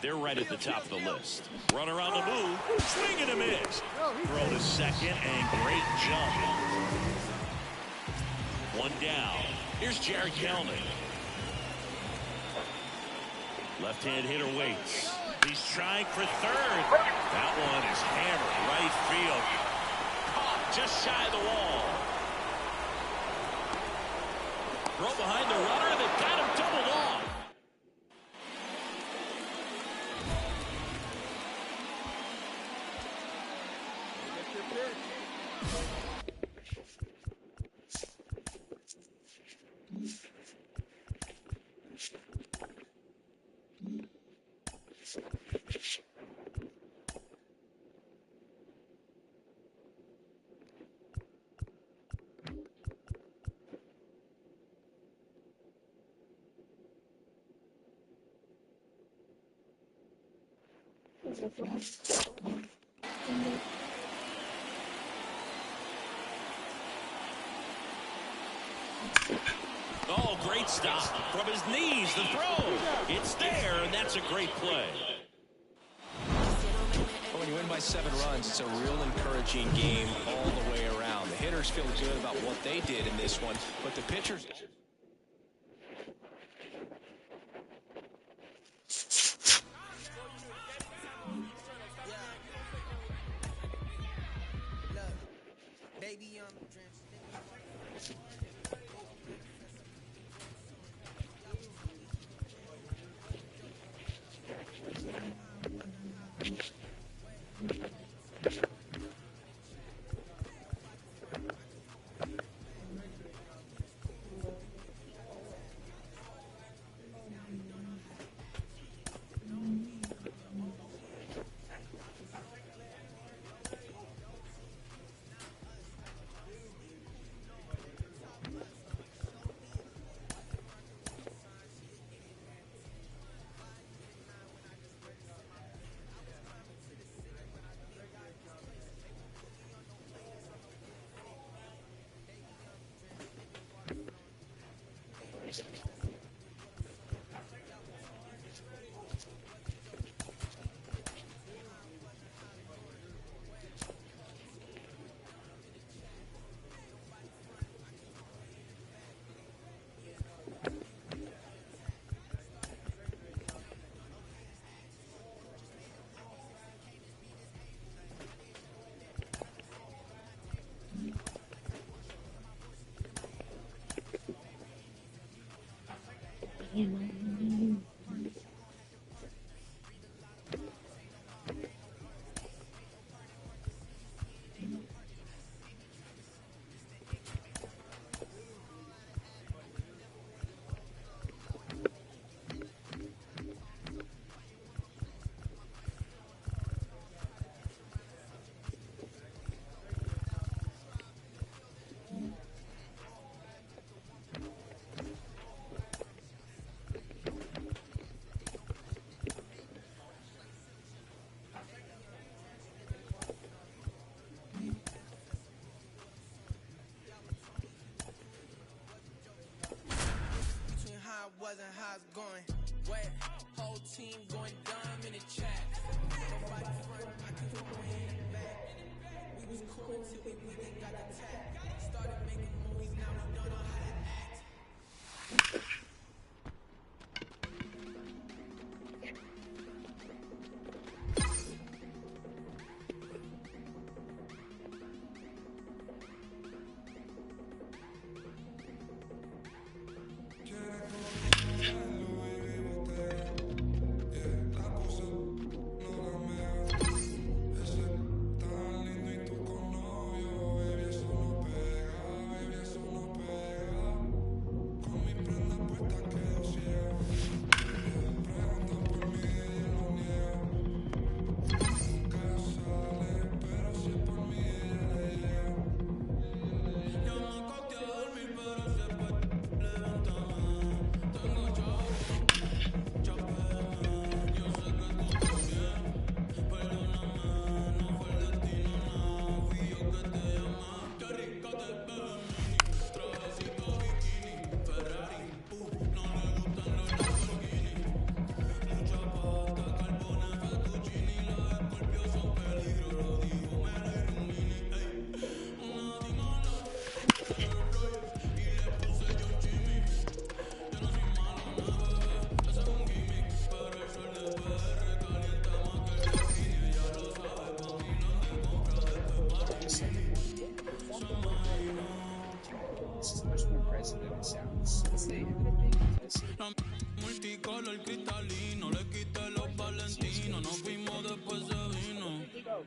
they're right at the top of the list. Runner on the move, swing and a miss. Throw to second, and great jump. One down. Here's Jared Kelnick. Left-hand hitter waits. He's trying for third. That one is hammered right field. Caught just shy of the wall. Throw behind the runner that got him doubled off. Oh, great stop. From his knees, the throw. It's there, and that's a great play. Well, when you win by 7 runs, it's a real encouraging game all the way around. The hitters feel good about what they did in this one, but the pitchers... Wasn't how it's going. Wet, whole team going dumb in the chat. Nobody front, I can put my hand in the back. We was cool till we really got attacked. Started making movies, now we don't know how to act.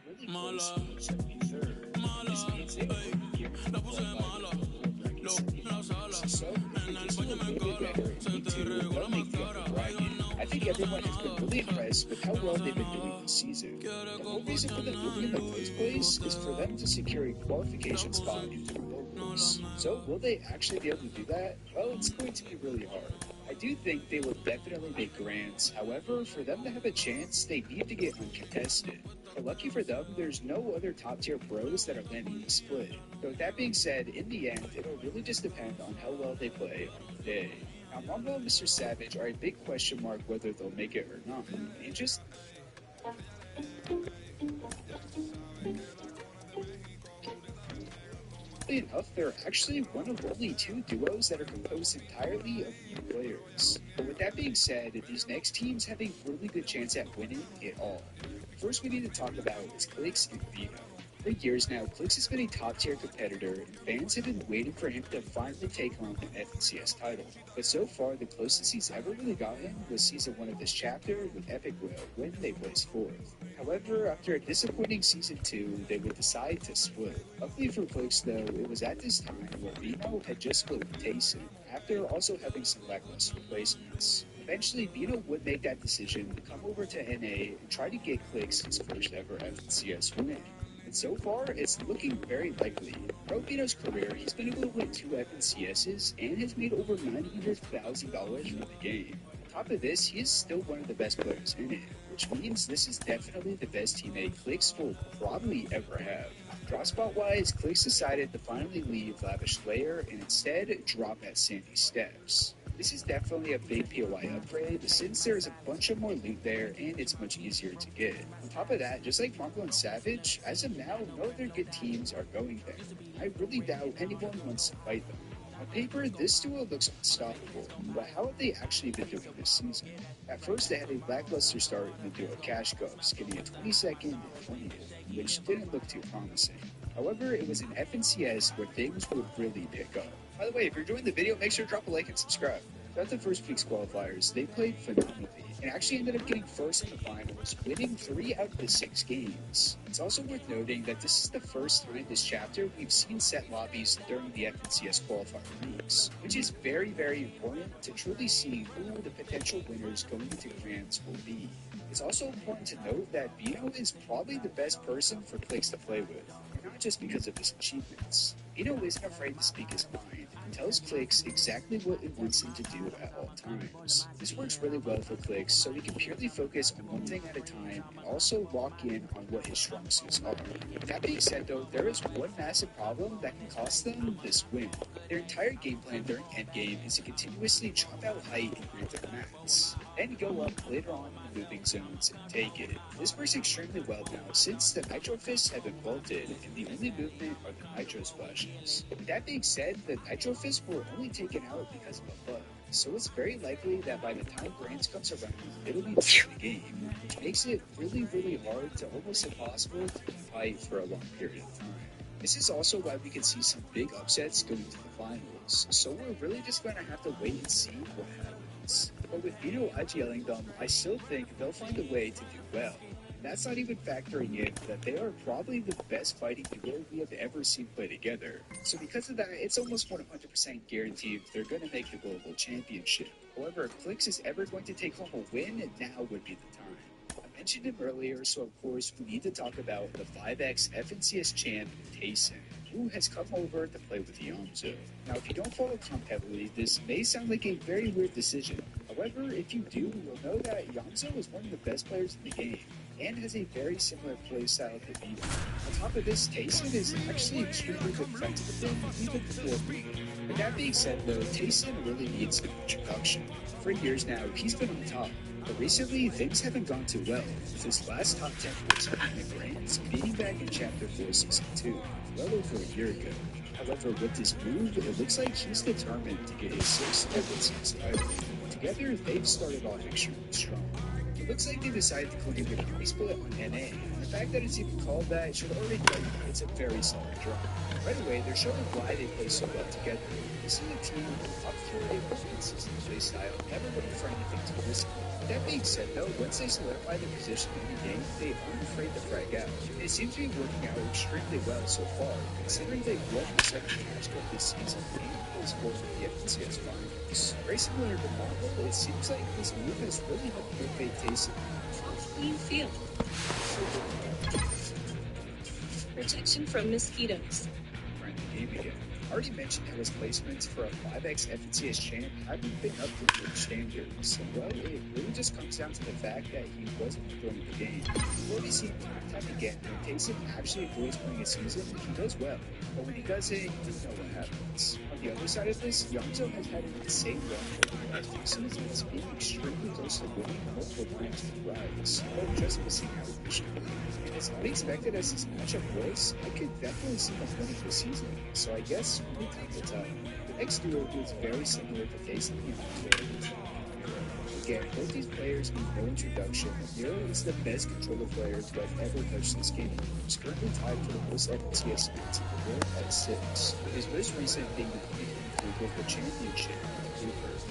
really close to each other third. This means they will be here for so if they just do a little bit better in week 2, they'll make the upper bracket. I think everyone has been really impressed with how well they've been doing this season. The whole reason for them moving in the first place is for them to secure a qualification spot into the locals. So will they actually be able to do that? Well, it's going to be really hard. I do think they will definitely make grands. However, for them to have a chance, they need to get uncontested. But lucky for them, there's no other top-tier pros that are landing the split. But with that being said, in the end, it'll really just depend on how well they play on the day. Now, Mambo and Mr. Savage are a big question mark whether they'll make it or not. And just enough, they're actually one of only 2 duos that are composed entirely of new players. But with that being said, these next teams have a really good chance at winning it all. First we need to talk about is Clicks and Vito. For years now, Clicks has been a top-tier competitor, and fans have been waiting for him to finally take home an FNCS title. But so far, the closest he's ever really gotten was Season 1 of this chapter with Epic Will when they placed 4th. However, after a disappointing Season 2, they would decide to split. Luckily for Clicks, though, it was at this time where Vino had just split with Tayson, after also having some lackluster replacements. Eventually, Vino would make that decision to come over to NA and try to get Clicks his first ever FNCS win. And so far, it's looking very likely. Throughout Vito's career, he's been able to win 2 FNCSs and has made over $900,000 from the game. On top of this, he is still one of the best players in it, which means this is definitely the best teammate Clicks will probably ever have. Drop spot wise, Clicks decided to finally leave Lavish Layer and instead drop at Sandy Steps. This is definitely a big POI upgrade since there is a bunch of more loot there and it's much easier to get. On top of that, just like Mongo and Savage, as of now, no other good teams are going there. I really doubt anyone wants to fight them. On paper, this duo looks unstoppable, but how have they actually been doing this season? At first, they had a lackluster start in the duo Cash Cups, getting a 22nd and 20th, which didn't look too promising. However, it was in FNCS where things would really pick up. By the way, if you're enjoying the video, make sure to drop a like and subscribe. Throughout the first week's qualifiers, they played phenomenally and actually ended up getting first in the finals, winning 3 out of the 6 games. It's also worth noting that this is the first time this chapter we've seen set lobbies during the FNCS qualifier weeks, which is very, very important to truly see who the potential winners going into grands will be. It's also important to note that Vino is probably the best person for Clicks to play with, and not just because of his achievements. Vino isn't afraid to speak his mind and tells Clicks exactly what it wants him to do at all times. This works really well for Clicks, so he can purely focus on one thing at a time and also lock in on what his strong suits are. That being said though, there is one massive problem that can cost them this win. Their entire game plan during endgame is to continuously chop out height and grant their max, then go up later on in the moving zones and take it. This works extremely well now since the Nitro Fists have been bolted and the only movement are the Nitro Splashes. With that being said, the Nitro Fists were only taken out because of a bug, so it's very likely that by the time Grands comes around, it'll be the game, which makes it really, really hard to almost impossible to fight for a long period of time. This is also why we can see some big upsets going to the finals, so we're really just going to have to wait and see what happens. But with Vino IGLing them, I still think they'll find a way to do well. And that's not even factoring in that they are probably the best fighting duo we have ever seen play together. So because of that, it's almost 100% guaranteed they're going to make the global championship. However, if Clicks is ever going to take home a win, now would be the time. I mentioned him earlier, so of course we need to talk about the 5x FNCS champ, Tayson, who has come over to play with Yamzo. Now, if you don't follow comp heavily, this may sound like a very weird decision. However, if you do, you'll know that Yamzo is one of the best players in the game, and has a very similar playstyle to Vito. On top of this, Tayson is actually extremely good friends with him, even before Vito. With that being said though, Tayson really needs an introduction. For years now, he's been on top, but recently things haven't gone too well, with his last top 10 place in the Grands beating back in Chapter 4 Season 2, well over a year ago. However, with this move, it looks like he's determined to get his 6th FNCS title. Together, they've started off extremely strong. It looks like they decided to claim the county split on NA, and the fact that it's even called that should already tell you it's a very solid draw. Right away, they're showing why they play so well together. This is a team with up through a consistent play style, never looking for anything too risky. that being said, though, once they solidify their position in the game, they aren't afraid to frag out. It seems to be working out extremely well so far, considering they've won the second match cup this season and was fourth in the FNCS finals. Very similar to Marvel, it seems like this move has really helped motivate Taysom. How do you feel? Protection from mosquitoes. We're in the game again. I already mentioned how his placements for a 5x FNCS champ haven't been up to good standards. Well, it really just comes down to the fact that he wasn't throwing the game. We've already seen time and again when Taysom actually enjoys playing a season, he does well. But when he doesn't, you know what happens. On the other side of this, Youngzo has had an insane run over the last few seasons, being extremely close to winning multiple times in the rise, but just missing out initially. And as unexpected as this matchup was, I could definitely see them winning this season. So I guess only time will tell. The next duo is very similar to Taysom and Miro. Again, both these players need no introduction. Miro is the best controller player to have ever touched this game. He's currently tied for the most FNCS wins in the world at 6. His most recent being the global championship.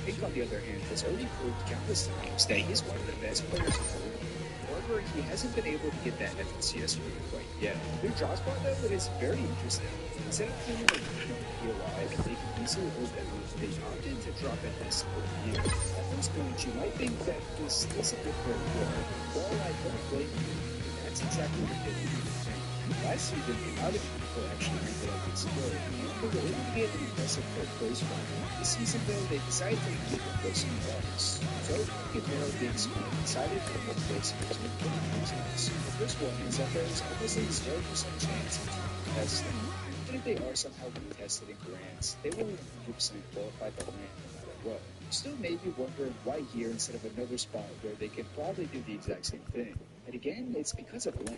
Pink, on the other hand, has already proved countless times that he's one of the best players in the world. However, he hasn't been able to get that FNCS win quite yet. Their draw spot, though, it is very interesting. Instead of playing like alive, they can easily hold them. They opted to drop at this year. At first glance, you might think that this is a bit very good. Well, I don't blame you. That's exactly what they did. Last season, a lot of people actually ranked it up in skill, and they were able to get an impressive third place run. This season, though, they decided to keep it close in the bars. So, Miro being smart decided to put place in between 20 reasons. The first one is that there is almost a 0% chance of testing. Even if they are somehow contested in grants, they will 100% qualify the land no matter what. You still may be wondering why here instead of another spot where they can probably do the exact same thing. And again, it's because of land.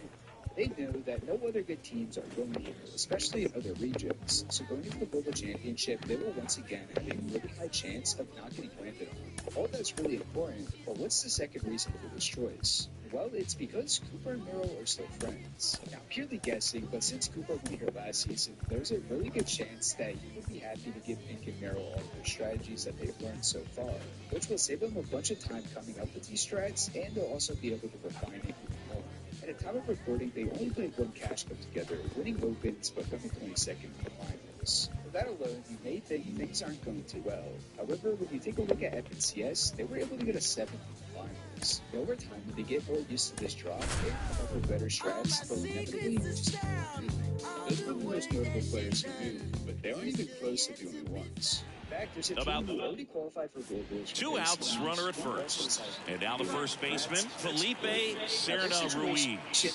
They know that no other good teams are going here, especially in other regions. So going into the Global Championship, they will once again have a really high chance of not getting landed on. All that's really important, but what's the second reason for this choice? Well, it's because Cooper and Miro are still friends. Now, purely guessing, but since Cooper went here last season, there's a really good chance that he would be happy to give Pink and Miro all their strategies that they've learned so far, which will save them a bunch of time coming up with these strats, and they'll also be able to refine it even more. At the time of recording, they only played one cash cup together, winning opens but coming 22nd in the finals. For that alone, you may think things aren't going too well. However, when you take a look at FNCS, they were able to get a 7th in the finals. And over time, when they get more used to this drop, they come up with better strats, but inevitably just those were the most notable players who moved, but they aren't even close to the only ones. In fact, there's a team who already qualified for globals. 2 outs, runner at first. And now the first baseman, Felipe Serna Ruiz.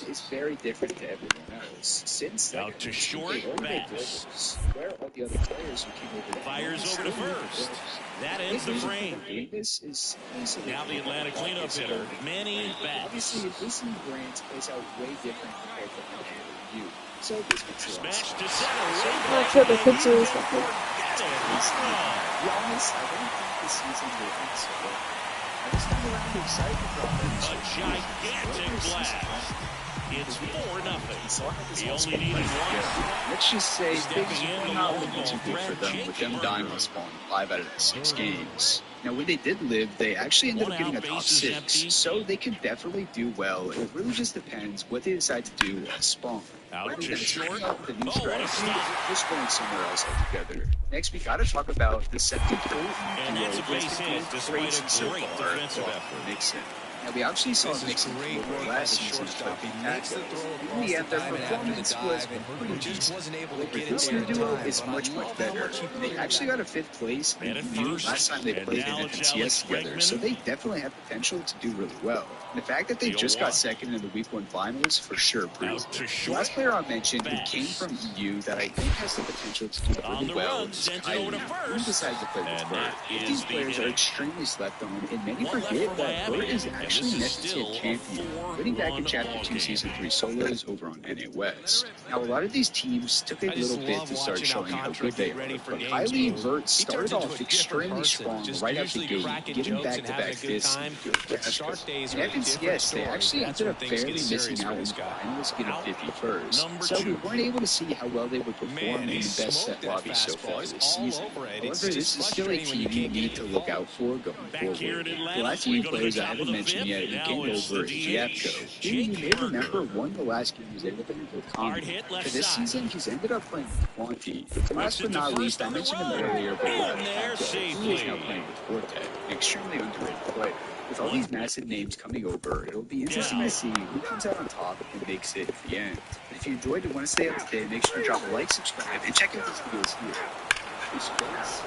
Is very different to everyone else. Since out to short, Bass. Where all the other players who came over fires over to first. That ends the frame. Now the Atlanta cleanup hitter, Manny Bass. Obviously, this in Grant plays out way different compared to how they you. So this makes a lot of Smash sense. to center. Not sure the pictures. To be honest, I don't think this season will end so well. I just come around to excited to drop in. A gigantic blast. It's 4-0. He only needed one. Let's just say things in were the not long looking too ball, good for Brad them, with them Jake dying on spawn 5 out of the 6 games. Now, when they did live, they actually ended up getting a top 6, so they could definitely do well. It really just depends what they decide to do at spawn. Out to short. The new Oh, what a strategy, stop. just going somewhere else altogether. Next, we got to talk about the second goal. And that's a base hit, despite a great defensive effort. Nixon. Now, we actually saw This is Nixon great over work by last the season, shortstop. He but makes the throw in across the the end, their diamond after the performance was dive, pretty and just decent. wasn't able to But get this it there new in duo time. is But I much love how better. much he They put actually in got a 5th place Man at in first, last time they and played in now it's FNCS Alex together, Bregman. so they definitely have potential to do really well. And the fact that they The just 0-1. got second in the Week 1 finals for sure proves Out to it. The short. last player I mentioned who Bass. came from EU that I think has the potential to do On really the well run, is sent it over to Kylie, first. who decided to play with And Burt. that Both is these the players are inning. extremely slept on, and many One left forget for that Miami, Burt is and actually actually This is Nets still champion, a winning back in 4-run Chapter ball 2 game. Season 3 solos over on NA West. Now, a lot of these teams took a I just little bit love to start watching how showing how Contra good they get ready are, for but games, Kylie Booth. Vert He started turns into a off different extremely person, strong just right out the usually gate, cracking getting jokes and having back-to-back a good fists time. and good But Castro. start days And are a FNCS, different they story. actually That's ended when up things barely get serious missing for out in this the guy. finals, getting Out 51st. number So we 2. weren't able to see how well they would perform Man, in he the best smoked set that lobby so fastball. far He's this all season. over it. However, It's this just is still a frustrating when you team you can't get need it to to look fall. out for going Back here forward. in The Atlanta, last we few go to the players I top of haven't the mentioned 5th. yet, you Now came it's over the is DH, Yapko, who you Jake may remember Burger. won the last game he was able to with Hard Conti. hit left For this side. season, he's ended up playing Quanti. Last Whips but it to not first least, I on the mentioned him run. earlier, but In there Paco, who is now safely. playing with Forte, an extremely underrated player. With all these massive names coming over, it'll be interesting to see who comes out on top and makes it at the end. And if you enjoyed and want to stay up to date, make sure to drop a like, subscribe, and check out these videos here. Peace, guys.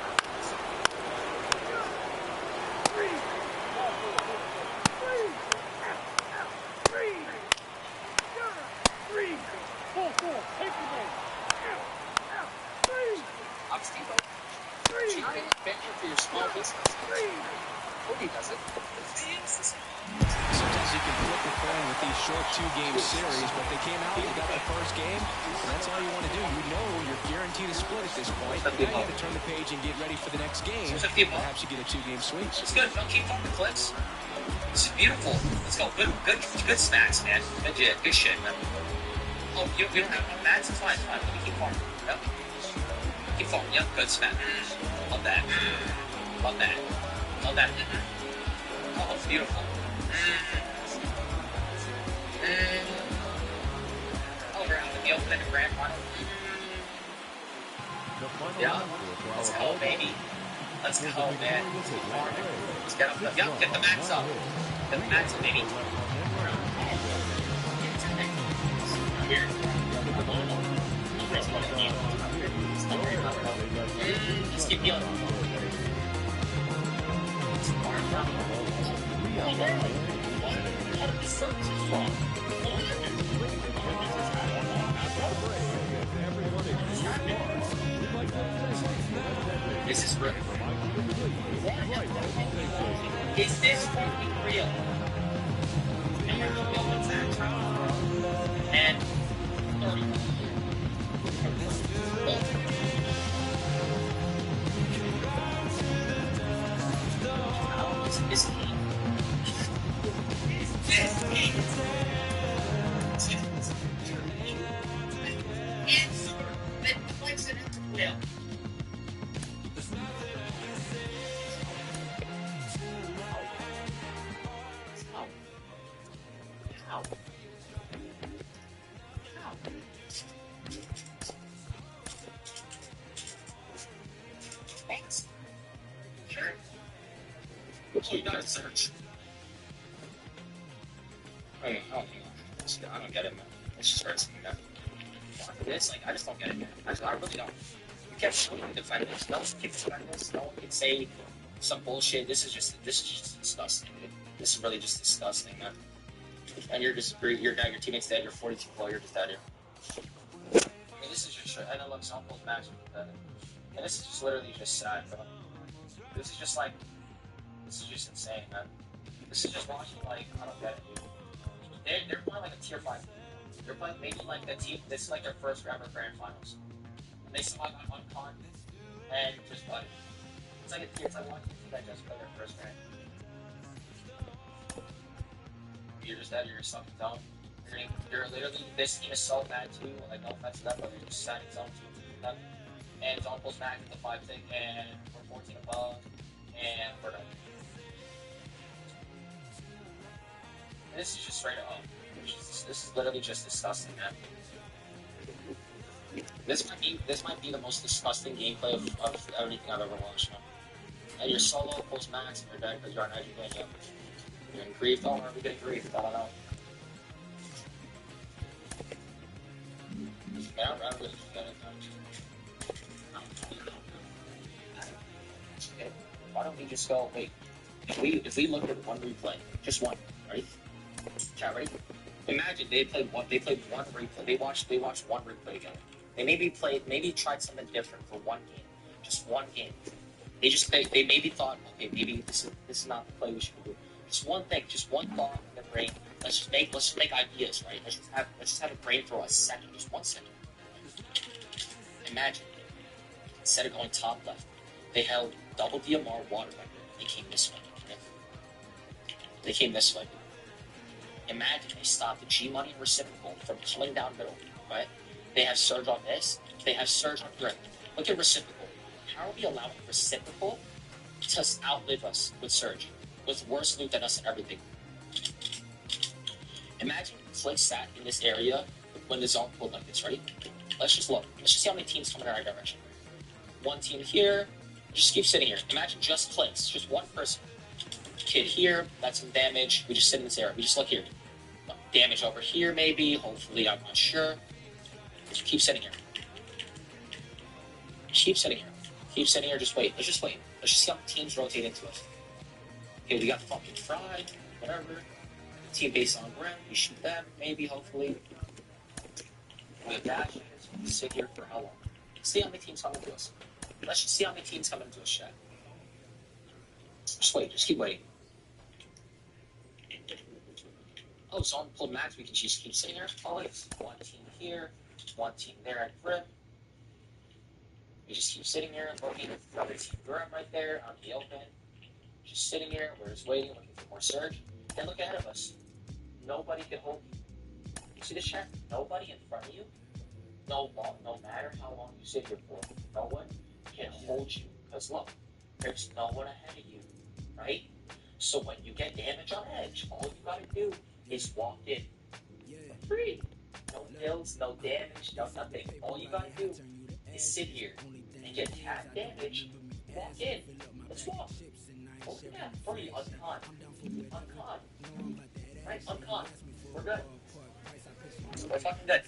I'm Steve. Giant adventure for your small business. Cody does it. Sometimes you can flip a coin with these short 2-game series, but they came out, they got the first game, and that's all you want to do. You know you're guaranteed a split at this point. But now you have to turn the page and get ready for the next game. Perhaps you get a 2-game sweep. It's good. Don't keep on the clips. This is beautiful. Let's go. Good smacks, man. Good shit, man. Oh, you don't have no mats? It's fine. Let me keep farming. Yep. Keep farming. Yep. Good smack. Love that. Love that. Love that. Oh, it's beautiful. Oh, we're out in the open in the grand final. Yeah. Let's go, baby. Let's go, man. Let's get up. Yep, get the mats up. Get the mats up, baby. Here. Just keep healing. This is real. Is this fucking real? And we're going to go attack. And 30. This game. This game. Answer that plays it into will. How? Thanks. Sure. So you gotta search. I don't get it, man. It's just hurts me, man. This, I just don't get it, man. I really don't. You kept showing me defend this. No one can defend this. No one can say some bullshit. This is just disgusting, dude. This is really just disgusting, man. And you're dead. Your teammate's dead. You're 42 below. You're just dead here. I mean, this is just. I know, look, some people's matches are pathetic. And this is just literally just sad, bro. This is just insane, man. This is just watching, I don't get it, dude. They're playing like a tier 5. They're playing maybe like the team, this is like their first round of grand finals. And they still got one con and just what? It's like a tier 1 team that just played their first round. You're just dead, you're stuck in zone. You're literally, this team is so bad too, no offense to that, but you're just sat in zone 2 them. And zone pulls back at the 5 thing, and we're 14 above, and we're done. This is just straight up. This is literally just disgusting, man. This might be the most disgusting gameplay of everything I've ever watched, man. And you're solo post max and you're dead because you're on edge again. You're getting griefed. Oh, are we getting griefed? I don't know. Yeah, I'm really just getting it. Why don't we just go? Wait, if we look at one replay, just one, right? Chat, ready? Imagine they played one replay. They watched one replay again. They maybe tried something different for one game, just one game. They maybe thought, okay, maybe this is not the play we should do. Just one thing, just one thought in the brain. Let's just make ideas, right? Let's just have a brain for a second, just 1 second. Imagine, instead of going top left, they held double DMR water right there. They came this way. Okay? They came this way. Imagine they stopped the G money reciprocal from coming down middle, right? They have surge on this. They have surge on grip. Look at reciprocal. How are we allowing reciprocal to outlive us with surge, with worse loot than us and everything? Imagine Flick sat in this area when the zone pulled like this, right? Let's just look. Let's just see how many teams come in our direction. One team here. Just keep sitting here. Imagine just Flicks, just one person. Kid here, that's some damage. We just sit in this area. We just look here. Damage over here, maybe. Hopefully, I'm not sure. Just keep sitting here. Keep sitting here. Keep sitting here. Just wait. Let's just wait. Let's just see how teams rotate into us. Okay, we got fucking Fried, whatever. Team based on ground. We shoot them, maybe, hopefully. We have dashes. We sit here for how long? See how many teams come into us. Let's just see how many teams come into us, chat. Just wait. Just keep waiting. Oh, zone pulled max. We can just keep sitting here. Always. One team here. One team there at Grim. We just keep sitting here looking for the other team Grim right there on the open. Just sitting here. We're just waiting, looking for more surge. And look ahead of us. Nobody can hold you. You see this chat? Nobody in front of you. No matter how long you sit here for, no one can hold you. Because look, there's no one ahead of you, right? So when you get damage on edge, all you gotta do is walk in. Free. No kills, no damage, no nothing. All you gotta do is sit here and get half damage. Walk in. Let's walk. Look at that. Free. Uncon. Uncon. Right? Uncon. We're good. We're fucking good.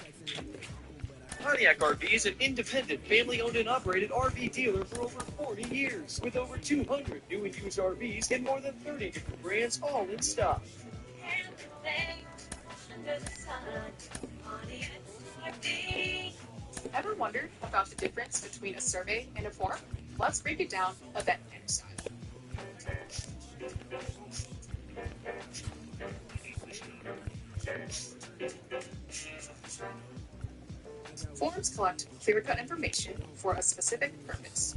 Pontiac RV is an independent, family-owned and operated RV dealer for over 40 years, with over 200 new and used RVs and more than 30 different brands, all in stock. Ever wondered about the difference between a survey and a form? Let's break it down event planner style. Forms collect clear-cut information for a specific purpose.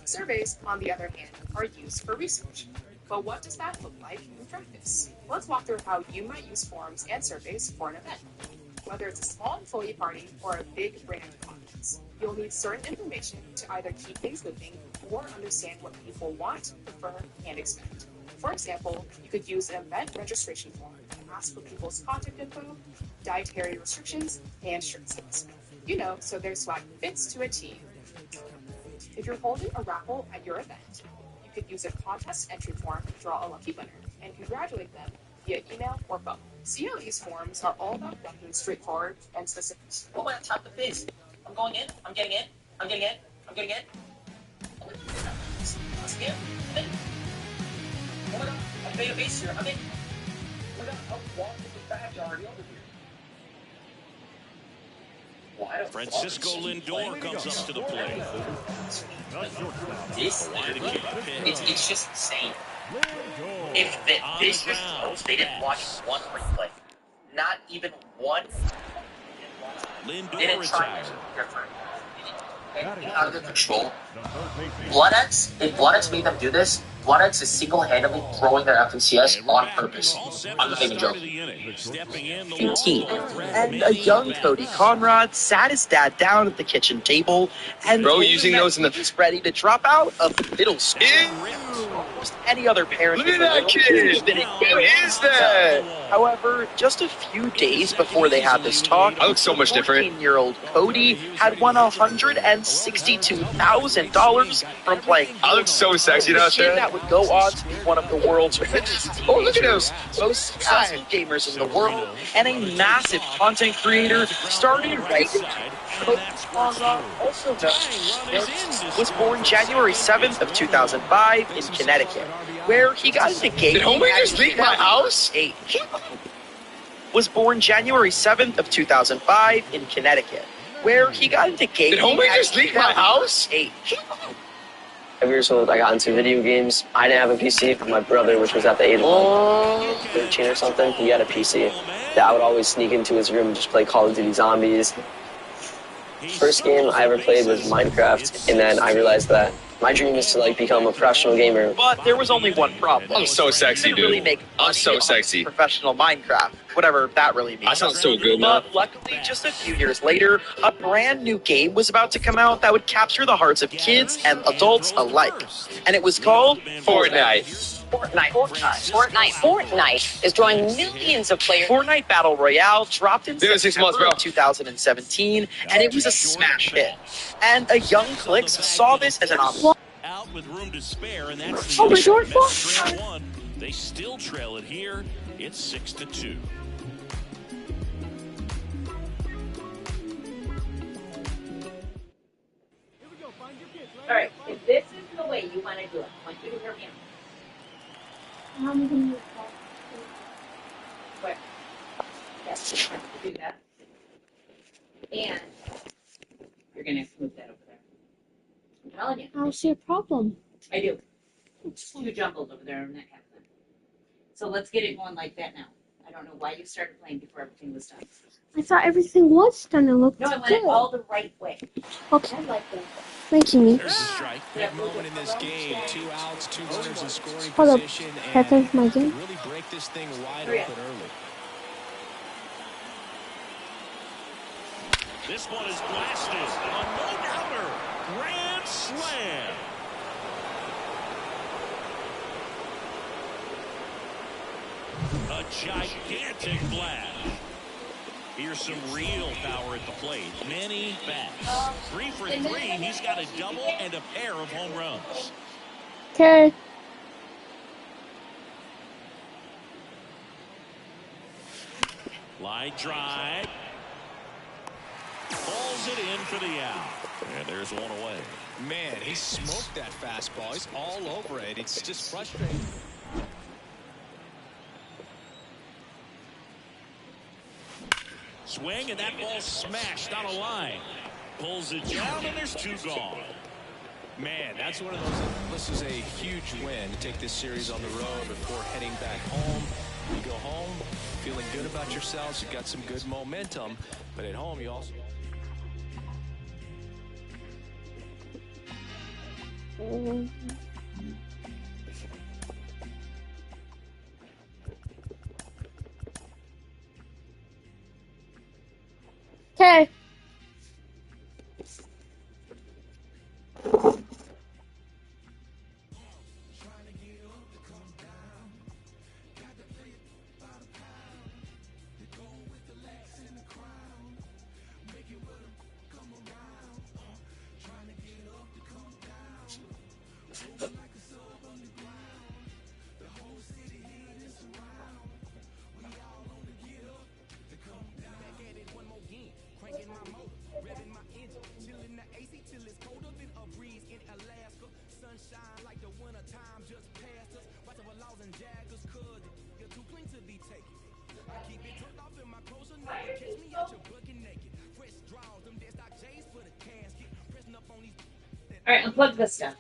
Surveys, on the other hand, are used for research. But what does that look like in practice? Let's walk through how you might use forms and surveys for an event. Whether it's a small employee party or a big brand conference, you'll need certain information to either keep things moving or understand what people want, prefer, and expect. For example, you could use an event registration form to ask for people's contact info, dietary restrictions, and shirt sizes. You know, so their swag fits to a T. If you're holding a raffle at your event, you could use a contest entry form to draw a lucky winner and congratulate them via email or phone. See how these forms are all about being straightforward and specific. Oh my god, tap the biz. I'm going in. I'm getting in. I'm getting in. I'm getting in. Oh my god. Let's get in. I'm in. Oh my god. I made a base here. I'm in. Oh my god. I'm walking with the badge already over here. Francisco Lindor comes up to the plate. It's just insane. If this was close, they didn't watch one replay. Not even one. Lindor They didn't try retired. anything different. Out of their control. If Bloodex made them do this, Bloodex is single-handedly throwing their FNCS on purpose. I'm not even joking. 18. And a young Cody Conrad sat his dad down at the kitchen table and Bro, using those in the... he's ready to drop out of middle school. Almost any other parent. Look at that kid! Who is that? However, just a few days before they had this talk, I look so much different. 14-year-old Cody had won $162,000 from playing. I look so sexy out kid there. that would go on to be one of the world's richest Oh, look at teenagers, those. most successful gamers in the world, and a massive content creator, started right. Cody Conrad, also known as was born January 7th of 2005 in Connecticut, where he got into gaming. Did homie at just leak my house? age. Was born January 7th of 2005 in Connecticut, where he got into gaming. Did homie at just leak my house? age. years old, I got into video games. I didn't have a PC, but my brother, which was at the age of like 13 or something, he had a PC. That I would always sneak into his room and just play Call of Duty Zombies. First game I ever played was Minecraft, and then I realized that my dream is to like become a professional gamer. But there was only one problem. I'm so sexy, dude. Really make I'm so sexy. Professional Minecraft, whatever that really means. I sound so good, man. But luckily, just a few years later, a brand new game was about to come out that would capture the hearts of kids and adults alike, and it was called Fortnite. Fortnite is drawing millions of players. Fortnite Battle Royale dropped in Been 6 months, September bro. of 2017, and it was a smash hit. And a young Clicks saw this as an opportunity. Out with room to spare, and that's Oh, short ball. They still trail it here. It's 6-2. All right, if this is the way you want to do it, I want you to hear me out. Quick. Yes, do that. And you're going to have to move that over there. I'm telling you. I don't see a problem. I do. It's too jumbled over there. I'm not having that. So let's get it going like that now. I don't know why you started playing before everything was done. I thought everything was done. It looked No, I want good. it all the right way. Okay. I like that. Thank you, me. There's a strike. Big moment in this game. 2 outs, 2 runners in scoring Hold up. position, Can I finish my and game? really break this thing wide Hurry up. open early. This one is blasted. A no-doubter. Grand slam. A gigantic blast. Here's some real power at the plate. Many bats. 3 for 3. He's got a double and a pair of home runs. Okay. Line drive. Pulls it in for the out. And there's one away. Man, he smoked that fastball. He's all over it. It's just frustrating. Swing, and that ball smashed on a line. Pulls it down, and there's 2 gone. Man, that's one of those. This is a huge win to take this series on the road before heading back home. You go home feeling good about yourselves. You got some good momentum, but at home you also. Okay. All right, unplug this stuff.